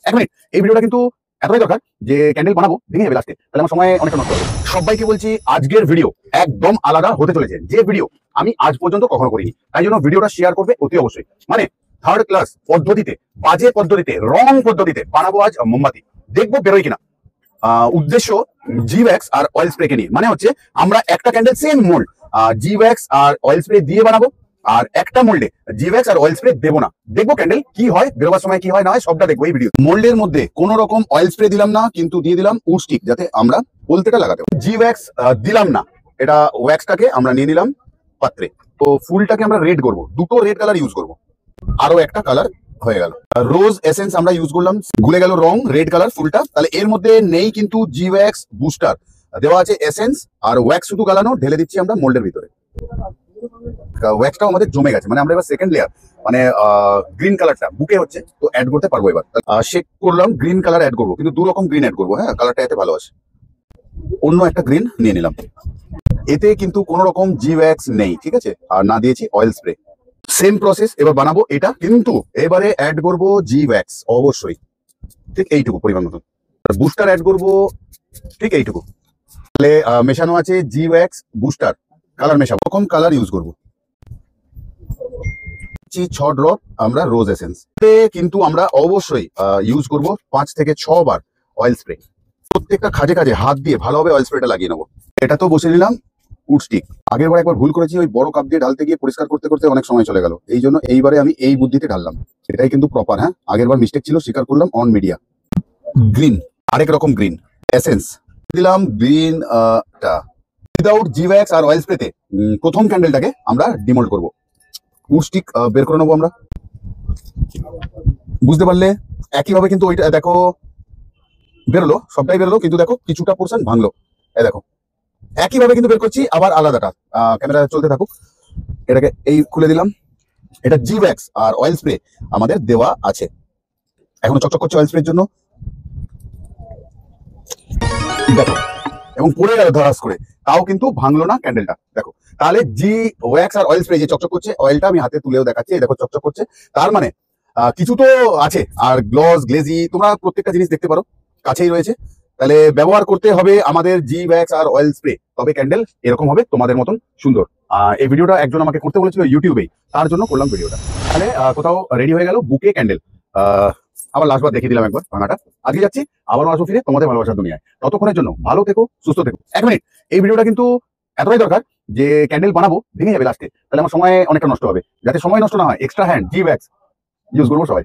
এক মিনিট, এই ভিডিওটা কিন্তু এতটাই দরকার যে ক্যান্ডেল বানাবো ভেঙে যাবে লাস্টে, তাহলে আমার সময় অনেকটা নষ্ট হবে। সবাইকে বলছি আজকের ভিডিও একদম আলাদা হতে চলেছে, যে ভিডিও আমি আজ পর্যন্ত কখনো করিনি। তাই জন্য ভিডিওটা শেয়ার করবে অতি অবশ্যই। মানে থার্ড ক্লাস পদ্ধতিতে, বাজে পদ্ধতিতে, রং পদ্ধতিতে বানাবো আজ মোমবাতি, দেখবো বেরোয় কিনা। উদ্দেশ্য জি ওয়্যাক্স আর অয়েল স্প্রে কে নিয়ে। মানে হচ্ছে আমরা একটা ক্যান্ডেল সেম মোল্ড জি ওয়্যাক্স আর অয়েল স্প্রে দিয়ে বানাবো, আর একটা মোল্ডে জি ওয়্যাক্স আর অয়েল স্প্রে দেবো না। দেখবো ক্যান্ডেল কি হয়, বেরোবার সময় কি হয় না হয় সবটা দেখবো এই ভিডিও। মোল্ডের মধ্যে কোনো রকম অয়েল স্প্রে দিলাম না, কিন্তু দিয়ে দিলাম উড স্টিক, যাতে আমরা বলতেটা লাগাতে। জি ওয়্যাক্স দিলাম না, এটা ওয়্যাক্সটাকে আমরা নিয়ে নিলাম পাত্রে। তো ফুলটাকে আমরা রেড করবো, দুটো রেড কালার ইউজ করবো, আরো একটা কালার হয়ে গেল। রোজ এসেন্স আমরা ইউজ করলাম, গুলে গেল রং রেড কালার ফুলটা। তাহলে এর মধ্যে নেই কিন্তু জি ওয়্যাক্স বুস্টার, দেওয়া আছে এসেন্স আর ওয়্যাক্স শুধু গালানো, ঢেলে দিচ্ছি আমরা মোল্ডের ভিতরে। ওয়্যাক্সটাও আমাদের জমে গেছে, মানে আমরা এবার সেকেন্ড লেয়ার মানে গ্রিন কালারটা বুকে হচ্ছে, তো অ্যাড করতে পারবো। এবার শেক করলাম, গ্রিন কালার অ্যাড করবো, কিন্তু দু রকম গ্রিন অ্যাড করবো। হ্যাঁ, কালারটা এতে ভালো আছে। অন্য একটা গ্রিন নিয়ে নিলাম। এতে কিন্তু কোনো রকম জি ওয়্যাক্স নেই, ঠিক আছে, আর না দিয়েছি অয়েল স্প্রে। সেম প্রসেস এবার বানাবো এটা, কিন্তু এবারে অ্যাড করব জি ওয়্যাক্স অবশ্যই, ঠিক এইটুকু পরিমাণ মতো। বুস্টার অ্যাড করব ঠিক এইটুকু। তাহলে মেশানো আছে জি ওয়্যাক্স বুস্টার, কালার মেশাবো, রকম কালার ইউজ করব। 6 ড্রপ আমরা রোজ এসেন্স, কিন্তু আমরা অবশ্যই ইউজ করব 5 থেকে 6 বার অয়েল স্প্রে। প্রত্যেকটা খাজে খাজে হাত দিয়ে ভালোভাবে অয়েল স্প্রেটা লাগিয়ে নেবো। এটা তো বসে নিলাম উড স্টিক। আগের বার একবার ভুল করেছি, ওই বড় কাপ দিয়ে ঢালতে গিয়ে পরিষ্কার করতে করতে অনেক সময় চলে গেল, এই জন্য এইবারে আমি এই বুদ্ধিতে ঢাললাম। এটাই কিন্তু প্রপার। হ্যাঁ, আগের বার মিস্টেক ছিল, স্বীকার করলাম। অন মিডিয়া গ্রিন, আরেক রকম গ্রিন এসেন্স দিলাম। গ্রিন উইদাউট জি ওয়্যাক্স আর অয়েল স্প্রেতে প্রথম ক্যান্ডেলটাকে আমরা ডিমোল্ড করব। উড স্টিক বের করে নেবো আমরা। বুঝতে পারলে একইভাবে কিন্তু ওইটা দেখো বেরোলো, সবটাই বেরোলো, কিন্তু দেখো কিছুটা পোর্শন ভাঙলো। দেখো একইভাবে কিন্তু বের করছি, আবার আলাদাটা। ক্যামেরা চলতে থাকুক। এটাকে এই খুলে দিলাম। এটা জি ওয়্যাক্স আর অয়েল স্প্রে আমাদের দেওয়া আছে, এখনো চকচক করছে অয়েল স্প্রের জন্য। দেখো, এবং পড়ে গেল ধরাস করে, তাও কিন্তু ভাঙলো না ক্যান্ডেলটা। দেখো, তাহলে জি ওয়্যাক্স আর অয়েল স্প্রে যে চকচক করছে, অয়েলটা আমি হাতে তুলেও দেখাচ্ছি, দেখো চকচক করছে। তার মানে কিছু তো আছে। আর গ্লস গ্লেজি তোমরা প্রত্যেকটা জিনিস দেখতে পারো, কাছেই রয়েছে। তাহলে ব্যবহার করতে হবে আমাদের জি ওয়্যাক্স আর অয়েল স্প্রে, তবে ক্যান্ডেল এরকম হবে তোমাদের মতন সুন্দর। এই ভিডিওটা একজন আমাকে করতে বলেছিল ইউটিউবেই, তার জন্য করলাম ভিডিওটা। তাহলে কোথাও রেডি হয়ে গেল বুকে ক্যান্ডেল। আবার লাস্টবার দেখিয়ে দিলাম একবার ভাঙাটা। আজকে যাচ্ছি, আবারও আসবো ফিরে তোমাদের ভালোবাসার দুনিয়ায়। ততক্ষণের জন্য ভালো থেকো, সুস্থ থেকো। এক মিনিট, এই ভিডিওটা কিন্তু এতটাই দরকার যে ক্যান্ডেল বানাবো ভেঙে যাবে লাস্টে, তাহলে আমার সময় অনেকটা নষ্ট হবে। যাতে সময় নষ্ট না হয়, এক্সট্রা হ্যান্ড জি ওয়্যাক্স ইউজ করবো সবাই।